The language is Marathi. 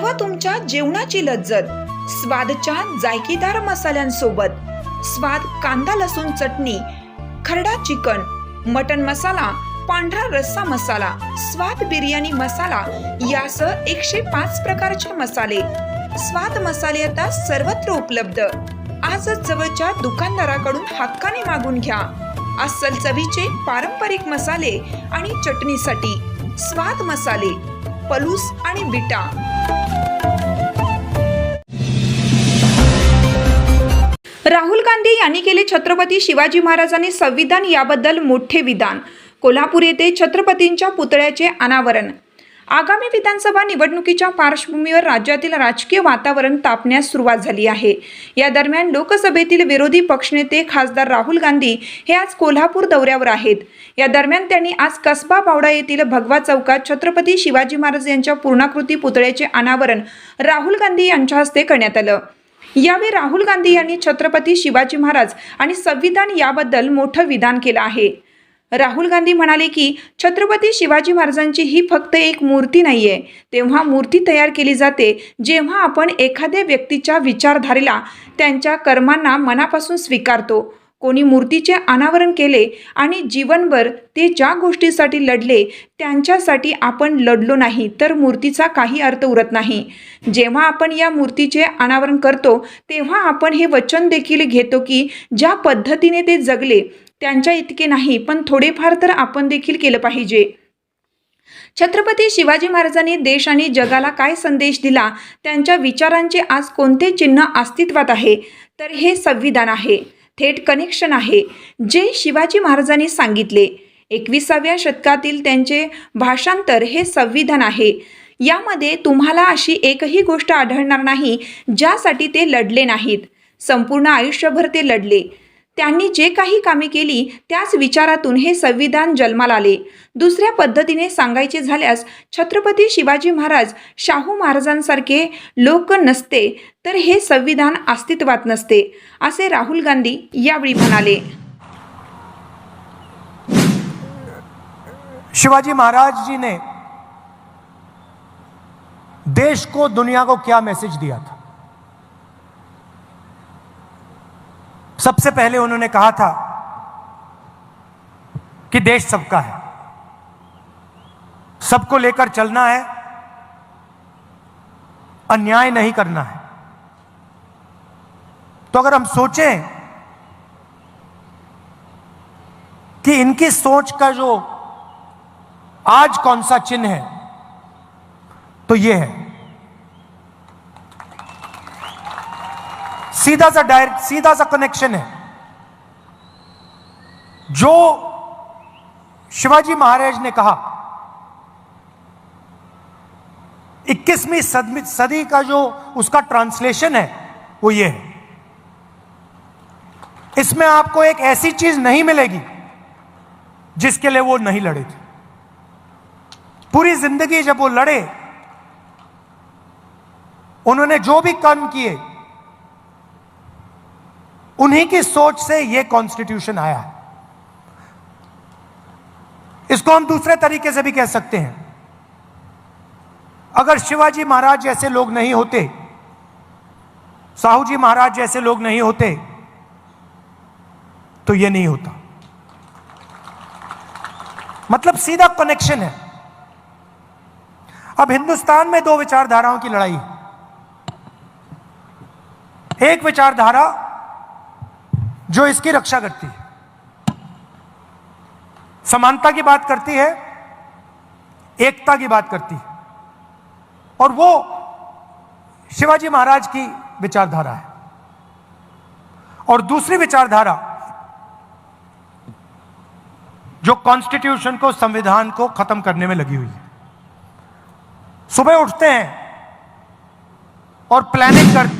वाढवा तुमच्या जेवणाची लज्जत स्वादच्या जायकेदार मसाल्यांसोबत। स्वाद कांदा लसूण चटणी, खरडा चिकन, मटन मसाला, पांढरा रस्सा मसाला, स्वाद बिर्याणी मसाला यासह 105 प्रकारचे मसाले। स्वाद मसाले आता सर्वत्र उपलब्ध। आजच जवळच्या दुकानदाराकडून हक्काने मागून घ्या। अस्सल चवीचे पारंपरिक मसाले आणि चटणीसाठी स्वाद मसाले, पलूस आणि बिटा। राहुल गांधी यांनी केले छत्रपती शिवाजी महाराजांनी संविधान याबद्दल मोठे विधान। कोल्हापूर येथे छत्रपतींच्या पुतळ्याचे अनावरण। आगामी विधानसभा निवडणुकीच्या पार्श्वभूमीवर राज्यातील राजकीय वातावरण तापण्यास सुरुवात झाली आहे। या दरम्यान लोकसभेतील विरोधी पक्षनेते खासदार राहुल गांधी हे आज कोल्हापूर दौऱ्यावर आहेत। या दरम्यान त्यांनी आज कसबा बावडा येथील भगवा चौकात छत्रपती शिवाजी महाराज यांच्या पूर्णाकृती पुतळ्याचे अनावरण राहुल गांधी यांच्या हस्ते करण्यात आलं। यावेळी राहुल गांधी यांनी छत्रपती शिवाजी महाराज आणि संविधान याबद्दल मोठं विधान केलं आहे। राहुल गांधी म्हणाले की छत्रपती शिवाजी महाराजांची ही फक्त एक मूर्ती नाहीये, तेव्हा मूर्ती तयार केली जाते जेव्हा आपण एखाद्या व्यक्तीच्या विचारधारेला, त्यांच्या कर्मांना मनापासून स्वीकारतो। कोणी मूर्तीचे अनावरण केले आणि जीवनभर ते ज्या गोष्टीसाठी लढले त्यांच्यासाठी आपण लढलो नाही तर मूर्तीचा काही अर्थ उरत नाही। जेव्हा आपण या मूर्तीचे अनावरण करतो तेव्हा आपण हे वचन देखील घेतो की ज्या पद्धतीने ते जगले त्यांच्या इतके नाही पण थोडेफार तर आपण देखील केलं पाहिजे। छत्रपती शिवाजी महाराजांनी देश आणि जगाला काय संदेश दिला, त्यांच्या विचारांचे आज कोणते चिन्ह अस्तित्वात आहे तर हे संविधान आहे, थेट कनेक्शन आहे जे शिवाजी महाराजांनी सांगितले। 21व्या शतकातील त्यांचे भाषांतर हे संविधान आहे। यामध्ये तुम्हाला अशी एकही गोष्ट आढळणार नाही ज्यासाठी ते लढले नाहीत। संपूर्ण आयुष्यभर ते लढले। त्यांनी जे काही कामे केली त्याच विचारातून हे संविधान जन्माला आले। दुसऱ्या पद्धतीने सांगायचे झाल्यास छत्रपती शिवाजी महाराज शाहू महाराजांसारखे लोक नसते तर हे संविधान अस्तित्वात नसते, असे राहुल गांधी यावेळी म्हणाले। शिवाजी महाराज जी ने देश को, दुनिया को क्या मैसेज दिया था? सबसे पहले उन्होंने कहा था कि देश सबका है, सबको लेकर चलना है, अन्याय नहीं करना है। तो अगर हम सोचें कि इनकी सोच का जो आज कौन सा चिन्ह है तो ये है, सीधा सा कनेक्शन है। जो शिवाजी महाराज ने कहा 21वीं सदी का जो उसका ट्रांसलेशन है वो ये है। इसमें आपको एक ऐसी चीज नहीं मिलेगी जिसके लिए वो नहीं लड़े थे। पूरी जिंदगी जब वो लड़े, उन्होंने जो भी कर्म किए उन्हीं की सोच से यह कॉन्स्टिट्यूशन आया है। इसको हम दूसरे तरीके से भी कह सकते हैं, अगर शिवाजी महाराज जैसे लोग नहीं होते, साहू जी महाराज जैसे लोग नहीं होते तो यह नहीं होता। मतलब सीधा कनेक्शन है। अब हिंदुस्तान में दो विचारधाराओं की लड़ाई है। एक विचारधारा जो इसकी रक्षा करती है, समानता की बात करती है, एकता की बात करती है, और वो शिवाजी महाराज की विचारधारा है। और दूसरी विचारधारा जो कॉन्स्टिट्यूशन को, संविधान को खत्म करने में लगी हुई है। सुबह उठते हैं और प्लानिंग करते